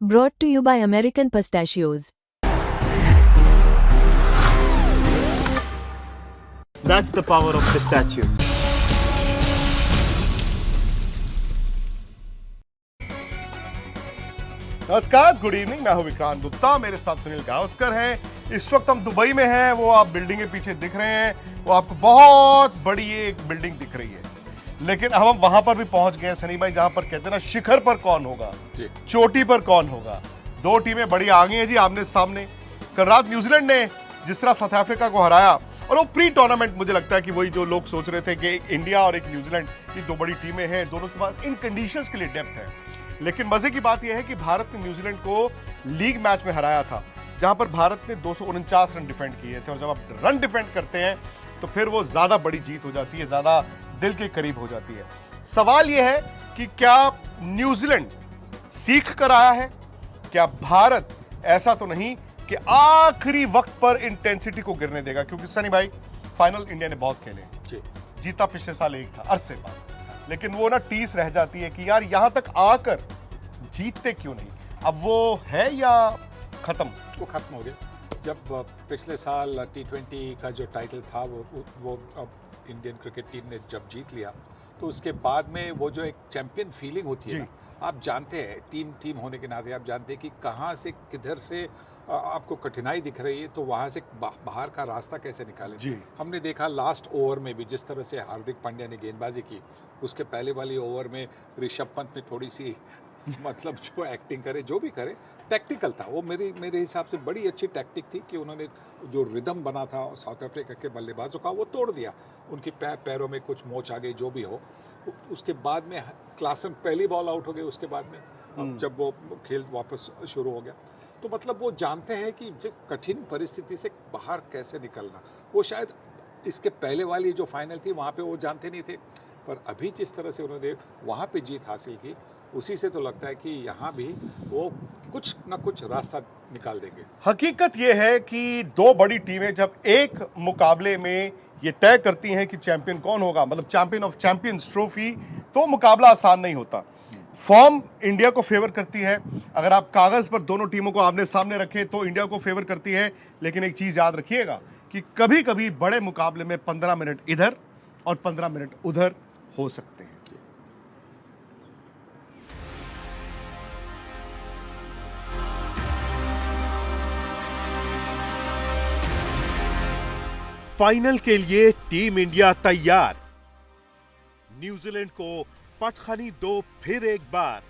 Brought to you by American Pistachios. That's the power of pistachios. नमस्कार, good evening. मैं हूं विक्रांत गुप्ता, मेरे साथ सुनील गावस्कर हैं। इस वक्त हम दुबई में हैं। वो आप बिल्डिंग के पीछे दिख रहे हैं, वो आपको बहुत बड़ी एक बिल्डिंग दिख रही है। लेकिन अब हम वहां पर भी पहुंच गए हैं सनी भाई, जहां पर कहते हैं ना, शिखर पर कौन होगा, चोटी पर कौन होगा। दो टीमें बड़ी आ गई हैं जी आमने सामने। कल रात न्यूजीलैंड ने जिस तरह साउथ अफ्रीका को हराया, और वो प्री टूर्नामेंट मुझे लगता है कि वही जो लोग सोच रहे थे कि एक इंडिया और एक न्यूजीलैंड, ये दो बड़ी टीमें हैं, दोनों के पास इन कंडीशंस के लिए डेप्थ है। लेकिन मजे की बात यह है कि भारत ने न्यूजीलैंड को लीग मैच में हराया था, जहां पर भारत ने 249 रन डिफेंड किए थे। और जब आप रन डिफेंड करते हैं तो फिर वो ज्यादा बड़ी जीत हो जाती है, ज्यादा दिल के करीब हो जाती है। सवाल यह है कि क्या न्यूजीलैंड सीख कर आया है? क्या भारत ऐसा तो नहीं कि आखिरी वक्त पर इंटेंसिटी को गिरने देगा? क्योंकि सनी भाई, फाइनल इंडिया ने बहुत खेले, जीता पिछले साल एक था अरसे बाद, लेकिन वो ना टीस रह जाती है कि यार यहां तक आकर जीतते क्यों नहीं। अब वो है या खत्म? वो खत्म हो गया। जब पिछले साल T20 का जो टाइटल था वो अब इंडियन क्रिकेट टीम ने जब जीत लिया, तो उसके बाद में वो जो एक चैंपियन फीलिंग होती है ना, आप जानते हैं, टीम होने के नाते आप जानते हैं कि कहाँ से किधर से आपको कठिनाई दिख रही है, तो वहाँ से बाहर का रास्ता कैसे निकालें। हमने देखा लास्ट ओवर में भी जिस तरह से हार्दिक पांड्या ने गेंदबाजी की, उसके पहले वाली ओवर में ऋषभ पंत ने थोड़ी सी मतलब जो एक्टिंग करे, जो भी करे, टैक्टिकल था वो। मेरे हिसाब से बड़ी अच्छी टैक्टिक थी कि उन्होंने जो रिदम बना था साउथ अफ्रीका के बल्लेबाजों का, वो तोड़ दिया। उनकी पैरों में कुछ मोच आ गई, जो भी हो। उसके बाद में क्लासन पहली बॉल आउट हो गई। उसके बाद में जब वो खेल वापस शुरू हो गया, तो मतलब वो जानते हैं कि जिस कठिन परिस्थिति से बाहर कैसे निकलना। वो शायद इसके पहले वाली जो फाइनल थी वहाँ पे वो जानते नहीं थे, पर अभी जिस तरह से उन्होंने वहाँ पे जीत हासिल की, उसी से तो लगता है कि यहाँ भी वो कुछ ना कुछ रास्ता निकाल देंगे। हकीकत यह है कि दो बड़ी टीमें जब एक मुकाबले में ये तय करती हैं कि चैंपियन कौन होगा, मतलब चैंपियन ऑफ चैंपियंस ट्रॉफी, तो मुकाबला आसान नहीं होता। फॉर्म इंडिया को फेवर करती है। अगर आप कागज पर दोनों टीमों को आमने सामने रखें तो इंडिया को फेवर करती है। लेकिन एक चीज याद रखिएगा कि कभी कभी बड़े मुकाबले में 15 मिनट इधर और 15 मिनट उधर हो सकते हैं। फाइनल के लिए टीम इंडिया तैयार। न्यूजीलैंड को पटखनी दो फिर एक बार।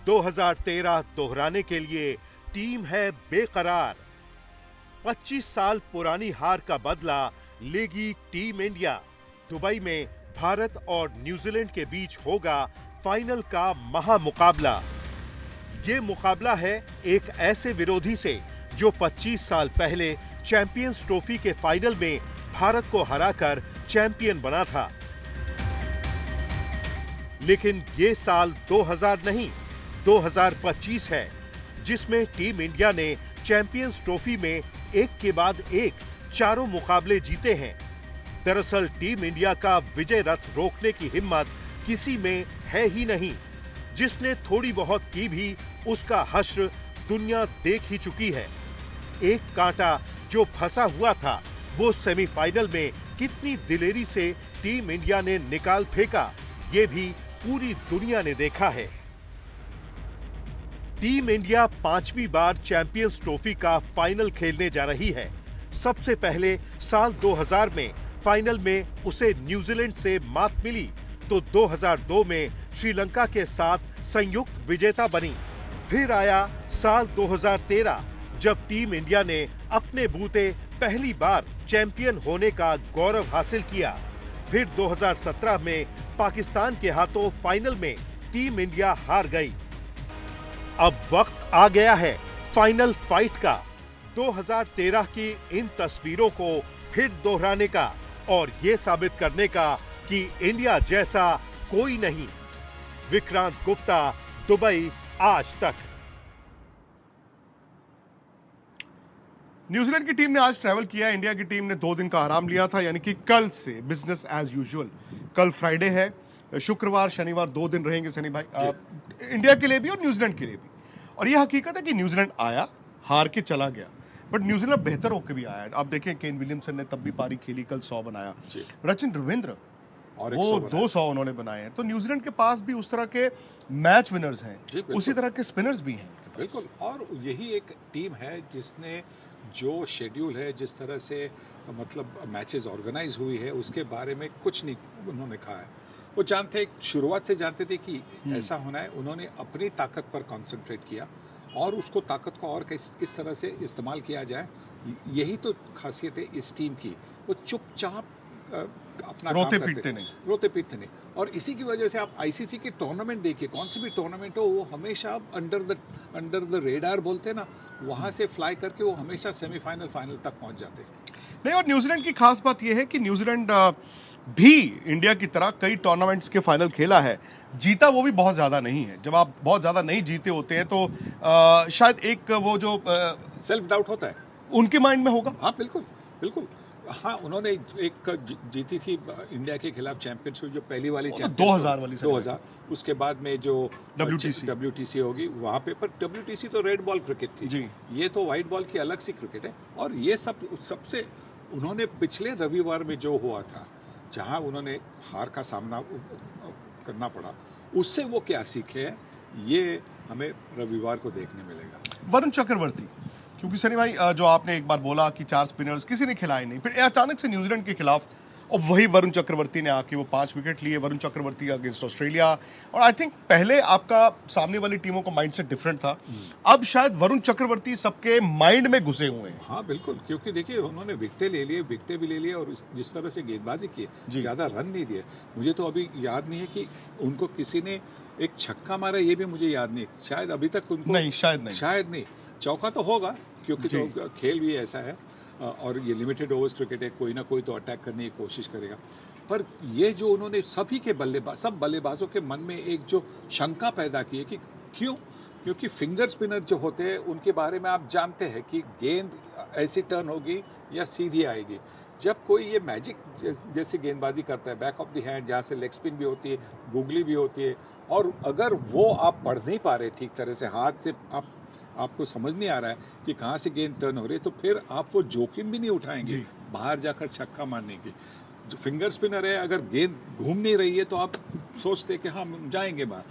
2013 दोहराने के लिए टीम है बेकरार। 25 साल पुरानी हार का बदला लेगी टीम इंडिया। दुबई में भारत और न्यूजीलैंड के बीच होगा फाइनल का महामुकाबला। ये मुकाबला है एक ऐसे विरोधी से जो 25 साल पहले चैंपियंस ट्रॉफी के फाइनल में भारत को हराकर चैंपियन बना था। लेकिन ये साल 2000 नहीं, 2025 है, जिसमें टीम इंडिया ने चैंपियंस ट्रॉफी में एक के बाद एक चारों मुकाबले जीते हैं। दरअसल टीम इंडिया का विजय रथ रोकने की हिम्मत किसी में है ही नहीं। जिसने थोड़ी बहुत की भी, उसका हश्र दुनिया देख ही चुकी है। एक कांटा जो फंसा हुआ था, वो सेमीफाइनल में कितनी दिलेरी से टीम इंडिया ने निकाल फेंका, ये भी पूरी दुनिया ने देखा है। टीम इंडिया 5वीं बार चैंपियंस ट्रॉफी का फाइनल खेलने जा रही है। सबसे पहले साल 2000 में फाइनल में उसे न्यूजीलैंड से मात मिली, तो 2002 में श्रीलंका के साथ संयुक्त विजेता बनी। फिर आया साल 2013, जब टीम इंडिया ने अपने बूते पहली बार चैंपियन होने का गौरव हासिल किया। फिर 2017 में पाकिस्तान के हाथों फाइनल में टीम इंडिया हार गई। अब वक्त आ गया है फाइनल फाइट का। 2013 की इन तस्वीरों को फिर दोहराने का और ये साबित करने का कि इंडिया जैसा कोई नहीं। विक्रांत गुप्ता, दुबई, आज तक। न्यूजीलैंड की टीम ने आज ट्रैवल किया। इंडिया की टीम ने 2 दिन का आराम लिया था, यानी कि कल से बिजनेस एज यूजुअल। कल फ्राइडे है, शुक्रवार शनिवार 2 दिन रहेंगे सनी भाई, इंडिया के लिए भी और न्यूजीलैंड के लिए भी। और ये हकीकत है कि न्यूजीलैंड आया, हार के चला गया, बट न्यूजीलैंड बेहतर होकर भी आया है। आप देखें केन विलियमसन ने तब भी पारी खेली, कल 100 बनाया। रचिन रविंद्र और वो 200 उन्होंने बनाए हैं। तो न्यूजीलैंड के पास भी उस तरह के मैच विनर्स हैं, उसी तरह के स्पिनर्स भी हैं। बिल्कुल, और यही एक टीम है जिसने जो शेड्यूल है, जिस तरह से मतलब मैचेस ऑर्गेनाइज हुई है, उसके बारे में कुछ नहीं उन्होंने कहा है। वो जानते, शुरुआत से जानते थे कि ऐसा होना है। उन्होंने अपनी ताकत पर कंसंट्रेट किया और उसको ताकत को और किस तरह से इस्तेमाल किया जाए, यही तो खासियत है इस टीम की। वो चुपचाप अपना रोते काम पीटते नहीं, रोते पीटते नहीं। और इसी की वजह से आप आईसीसी के टूर्नामेंट देखिए, कौन सी भी टूर्नामेंट हो, वो हमेशा अंडर द रेडार बोलते हैं ना, वहाँ से फ्लाई करके वो हमेशा सेमीफाइनल फाइनल तक पहुँच जाते हैं। नहीं, और न्यूजीलैंड की खास बात यह है कि न्यूजीलैंड भी इंडिया की तरह कई टूर्नामेंट्स के फाइनल खेला है, जीता वो भी बहुत ज़्यादा नहीं है। जब आप बहुत ज़्यादा नहीं जीते होते हैं तो शायद एक वो जो सेल्फ डाउट होता है उनके माइंड में होगा। हाँ बिल्कुल बिल्कुल। हाँ, उन्होंने एक जीती थी इंडिया के खिलाफ चैंपियनशिप, जो पहली वाली चैंपियनशिप 2000 वाली 2000। उसके बाद में जो WTC होगी वहाँ पे, पर WTC तो रेड बॉल क्रिकेट थी जी, ये तो वाइट बॉल की अलग सी क्रिकेट है। और ये सबसे उन्होंने पिछले रविवार में जो हुआ था, जहाँ उन्होंने हार का सामना करना पड़ा, उससे वो क्या सीखे, ये हमें रविवार को देखने मिलेगा। वरुण चक्रवर्ती, क्योंकि सनी भाई जो आपने एक बार बोला कि 4 स्पिनर्स किसी ने खिलाए नहीं, फिर अचानक से न्यूजीलैंड के खिलाफ और वही वरुण चक्रवर्ती ने आके वो 5 विकेट लिए। वरुण चक्रवर्ती अगेंस्ट ऑस्ट्रेलिया, और आई थिंक पहले आपका सामने वाली टीमों का माइंडसेट डिफरेंट था, अब शायद वरुण चक्रवर्ती सबके माइंड में घुसे हुए हैं। हाँ बिल्कुल, क्योंकि देखिए उन्होंने विकेटें भी ले लिए और जिस तरह से गेंदबाजी की, ज़्यादा रन नहीं दिए। मुझे तो अभी याद नहीं है कि उनको किसी ने एक छक्का मारा, ये भी मुझे याद नहीं, शायद अभी तक उनको नहीं, शायद नहीं। चौका तो होगा, क्योंकि तो खेल भी ऐसा है और ये लिमिटेड ओवर्स क्रिकेट है, कोई ना कोई तो अटैक करने की कोशिश करेगा। पर ये जो उन्होंने सभी के सब बल्लेबाजों के मन में एक जो शंका पैदा की है कि क्यों, क्योंकि फिंगर स्पिनर जो होते हैं उनके बारे में आप जानते हैं कि गेंद ऐसी टर्न होगी या सीधी आएगी। जब कोई ये मैजिक जैसी गेंदबाजी करता है, बैक ऑफ द हैंड, जहाँ से लेग स्पिन भी होती है, गुगली भी होती है, और अगर वो आप पढ़ नहीं पा रहे ठीक तरह से, हाथ से आपको समझ नहीं आ रहा है कि कहाँ से गेंद टर्न हो रही है, तो फिर आप वो जोखिम भी नहीं उठाएंगे बाहर जाकर छक्का मारने की। जो फिंगर स्पिनर है, अगर गेंद घूम नहीं रही है तो आप सोचते कि हाँ हम जाएंगे बाहर,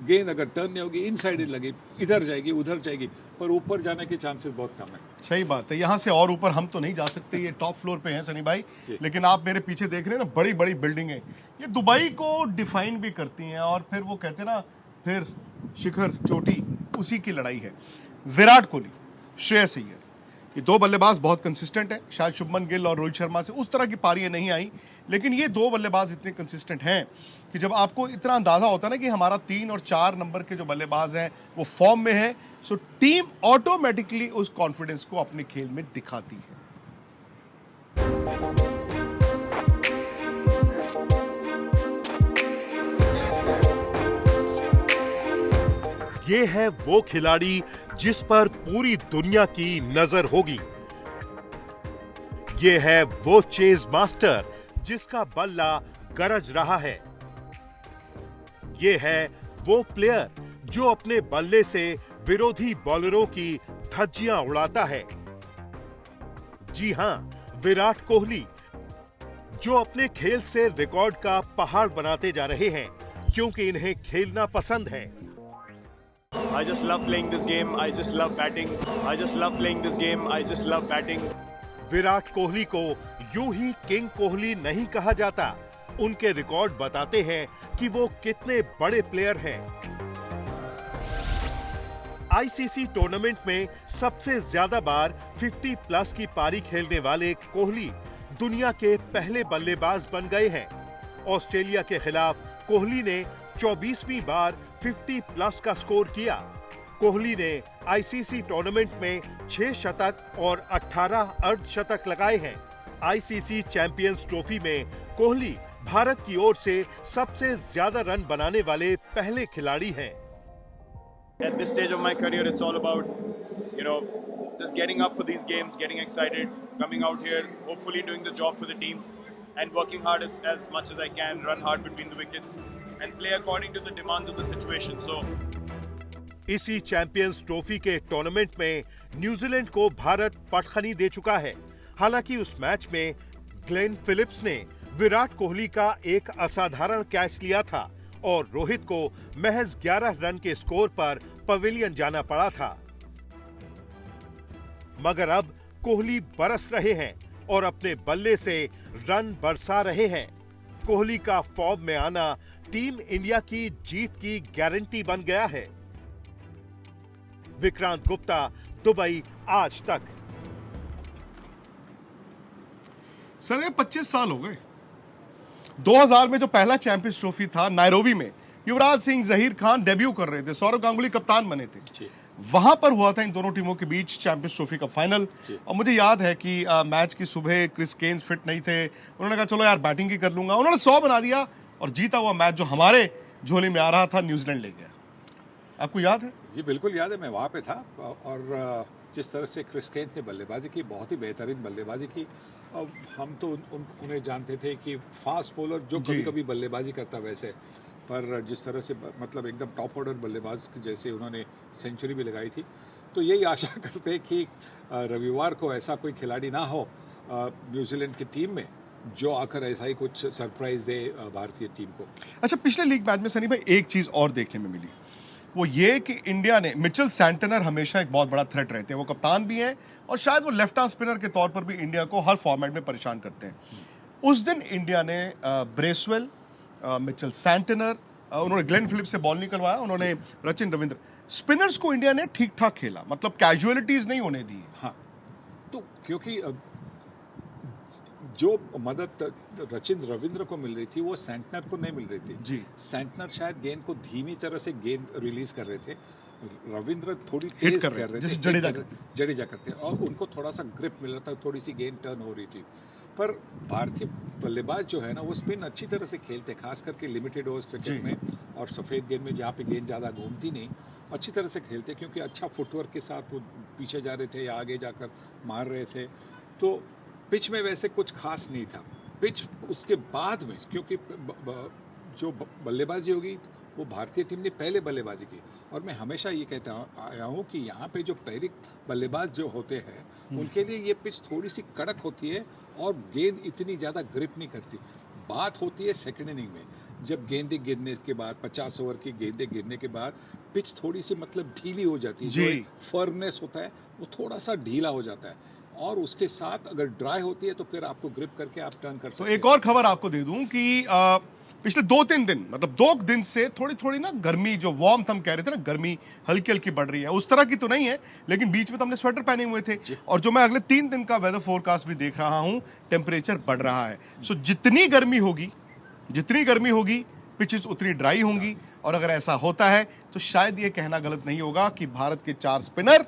गेंद अगर टर्न नहीं होगी, इनसाइड लगी, इधर जाएगी उधर जाएगी, पर ऊपर जाने के चांसेस बहुत कम है। सही बात है, यहाँ से और ऊपर हम तो नहीं जा सकते, ये टॉप फ्लोर पे हैं सनी भाई, लेकिन आप मेरे पीछे देख रहे हैं ना, बड़ी बड़ी बिल्डिंगें, ये दुबई को डिफाइन भी करती हैं। और फिर वो कहते हैं ना, फिर शिखर चोटी, उसी की लड़ाई है। विराट कोहली, श्रेयस अय्यर, ये 2 बल्लेबाज बहुत कंसिस्टेंट है। शायद शुभमन गिल और रोहित शर्मा से उस तरह की पारियां नहीं आई, लेकिन ये 2 बल्लेबाज इतने कंसिस्टेंट हैं कि जब आपको इतना अंदाजा होता है ना कि हमारा 3 और 4 नंबर के जो बल्लेबाज हैं वो फॉर्म में है, सो टीम ऑटोमेटिकली उस कॉन्फिडेंस को अपने खेल में दिखाती है। ये है वो खिलाड़ी जिस पर पूरी दुनिया की नजर होगी। ये है वो चेज मास्टर जिसका बल्ला गरज रहा है। ये है वो प्लेयर जो अपने बल्ले से विरोधी बॉलरों की धज्जियां उड़ाता है। जी हां, विराट कोहली, जो अपने खेल से रिकॉर्ड का पहाड़ बनाते जा रहे हैं, क्योंकि इन्हें खेलना पसंद है। I just love playing this game. I just love batting. I just love playing this game. I just love batting. Virat Kohli को यूं ही किंग कोहली नहीं कहा जाता, उनके रिकॉर्ड बताते हैं कि वो कितने बड़े प्लेयर हैं। आईसीसी टूर्नामेंट में सबसे ज्यादा बार 50 प्लस की पारी खेलने वाले कोहली दुनिया के पहले बल्लेबाज बन गए हैं। ऑस्ट्रेलिया के खिलाफ कोहली ने 24वीं बार 50 प्लस का स्कोर किया। कोहली ने आईसीसी टूर्नामेंट में 6 शतक और 18 अर्धशतक लगाए हैं। आईसीसी चैंपियंस ट्रॉफी में कोहली भारत की ओर से सबसे ज्यादा रन बनाने वाले पहले खिलाड़ी हैं। At this stage of my career, it's all about, just getting up for these games, getting excited, coming out here, hopefully doing the job for the team, and working hard as much as I can, run hard between the wickets, and play according to the demands of the situation. So, इसी champions trophy के tournament में New Zealand को भारत पटखनी दे चुका है। हालांकि उस match में Glenn Phillips ने विराट कोहली का एक असाधारण कैच लिया था और रोहित को महज 11 रन के स्कोर पर पवेलियन जाना पड़ा था। मगर अब कोहली बरस रहे हैं और अपने बल्ले से रन बरसा रहे हैं। कोहली का फॉर्म में आना टीम इंडिया की जीत की गारंटी बन गया है। विक्रांत गुप्ता, दुबई, आज तक। सर ये 25 साल हो गए। 2000 में जो पहला चैंपियंस ट्रॉफी था नायरोबी में, युवराज सिंह, जहीर खान डेब्यू कर रहे थे, सौरव गांगुली कप्तान बने थे। वहां पर हुआ था इन दोनों टीमों के बीच चैंपियंस ट्रॉफी का फाइनल। और मुझे याद है कि मैच की सुबह क्रिस केन्स फिट नहीं थे। उन्होंने कहा चलो यार बैटिंग ही कर लूंगा। उन्होंने 100 बना दिया और जीता हुआ मैच जो हमारे झोली में आ रहा था न्यूजीलैंड ले गया। आपको याद है? जी बिल्कुल याद है, मैं वहाँ पे था। और जिस तरह से क्रिस केन्स ने बल्लेबाजी की, बहुत ही बेहतरीन बल्लेबाजी की। अब हम तो उन्हें जानते थे कि फास्ट बॉलर जो कभी कभी बल्लेबाजी करता वैसे, पर जिस तरह से मतलब एकदम टॉप ऑर्डर बल्लेबाज जैसे उन्होंने सेंचुरी भी लगाई थी। तो यही आशा करते हैं कि रविवार को ऐसा कोई खिलाड़ी ना हो न्यूजीलैंड की टीम में जो आकर ऐसा ही कुछ सरप्राइज दे भारतीय टीम को। अच्छा, पिछले लीग मैच में सनी भाई एक चीज और देखने में मिली, वो ये कि इंडिया ने मिचेल सैंटनर हमेशा एक बहुत बड़ा थ्रेट रहते हैं। वो कप्तान भी हैं और शायद वो लेफ्ट आर्म स्पिनर के तौर पर भी इंडिया को हर फॉर्मेट में परेशान करते हैं। उस दिन इंडिया ने ब्रेसवेल, मिचेल सैंटनर, उन्होंने ग्लेन फिलिप्स से बॉल निकलवाया, उन्होंने रचिन रविंद्र, स्पिनर्स को इंडिया ने ठीक ठाक खेला, मतलब कैजुअलिटीज नहीं होने दी। हाँ, तो क्योंकि जो मदद रचिन रविंद्र को मिल रही थी वो सैंटनर को नहीं मिल रही थी। जी, सैंटनर शायद गेंद को धीमी तरह से गेंद रिलीज कर रहे थे, रविंद्र थोड़ी तेज कर रहे थे, जैसे जडेजा करते, और उनको थोड़ा सा ग्रिप मिल रहा था, थोड़ी सी गेंद टर्न हो रही थी। पर भारतीय बल्लेबाज जो है ना वो स्पिन अच्छी तरह से खेलते, खास करके लिमिटेड ओवर्स क्रिकेट में और सफ़ेद गेंद में जहाँ पे गेंद ज़्यादा घूमती नहीं, अच्छी तरह से खेलते क्योंकि अच्छा फुटवर्क के साथ वो पीछे जा रहे थे या आगे जाकर मार रहे थे। तो पिच में वैसे कुछ खास नहीं था। पिच उसके बाद में क्योंकि जो बल्लेबाजी होगी वो भारतीय टीम ने पहले बल्लेबाजी की, और मैं हमेशा ये कहता आया हूँ कि यहाँ पे जो पहले बल्लेबाज जो होते हैं उनके लिए ये पिच थोड़ी सी कड़क होती है और गेंद इतनी ज़्यादा ग्रिप नहीं करती। बात होती है सेकेंड इनिंग में, जब गेंदें गिरने के बाद 50 ओवर की गेंदें गिरने के बाद पिच थोड़ी सी मतलब ढीली हो जाती है, जो फर्मनेस होता है वो थोड़ा सा ढीला हो जाता है, और उसके साथ अगर ड्राई होती है तो फिर आपको ग्रिप करके आप टर्न कर सकते हैं। तो एक और खबर आपको दे दूं कि पिछले 2-3 दिन, मतलब 2 दिन से थोड़ी थोड़ी ना गर्मी, जो वार्म हम कह रहे थे ना, गर्मी हल्की हल्की बढ़ रही है, उस तरह की तो नहीं है, लेकिन बीच में तो हमने स्वेटर पहने हुए थे। और जो मैं अगले 3 दिन का वेदर फोरकास्ट भी देख रहा हूं, टेम्परेचर बढ़ रहा है। सो जितनी गर्मी होगी पिचेस उतनी ड्राई होंगी, और अगर ऐसा होता है तो शायद ये कहना गलत नहीं होगा कि भारत के 4 स्पिनर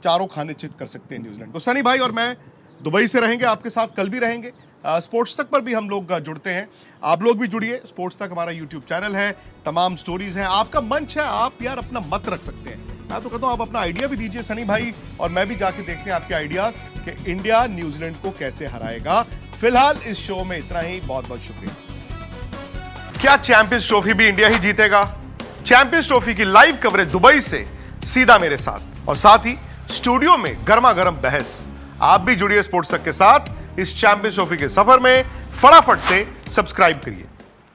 चारों खाने चित कर सकते हैं न्यूजीलैंड को। सनी भाई और मैं दुबई से रहेंगे आपके साथ, कल भी रहेंगे। स्पोर्ट्स तक पर भी हम लोग जुड़ते हैं, आप लोग भी जुड़िए। स्पोर्ट्स तक हमारा यूट्यूब चैनल है, तमाम स्टोरीज हैं, आपका मंच है, आप यार अपना मत रख सकते हैं। मैं तो कहता हूं आप अपना आइडिया भी दीजिए सनी भाई, और मैं भी जाके देखते हैं आपके आइडियाज कि इंडिया न्यूजीलैंड को कैसे हराएगा। फिलहाल इस शो में इतना ही, बहुत बहुत शुक्रिया। क्या चैंपियंस ट्रॉफी भी इंडिया ही जीतेगा? चैंपियंस ट्रॉफी की लाइव कवरेज दुबई से सीधा मेरे साथ, और साथ ही स्टूडियो में गर्मा गर्म बहस। आप भी जुड़िए स्पोर्ट्स तक के साथ इस चैंपियंस ट्रॉफी के सफर में। फटाफट से सब्सक्राइब करिए।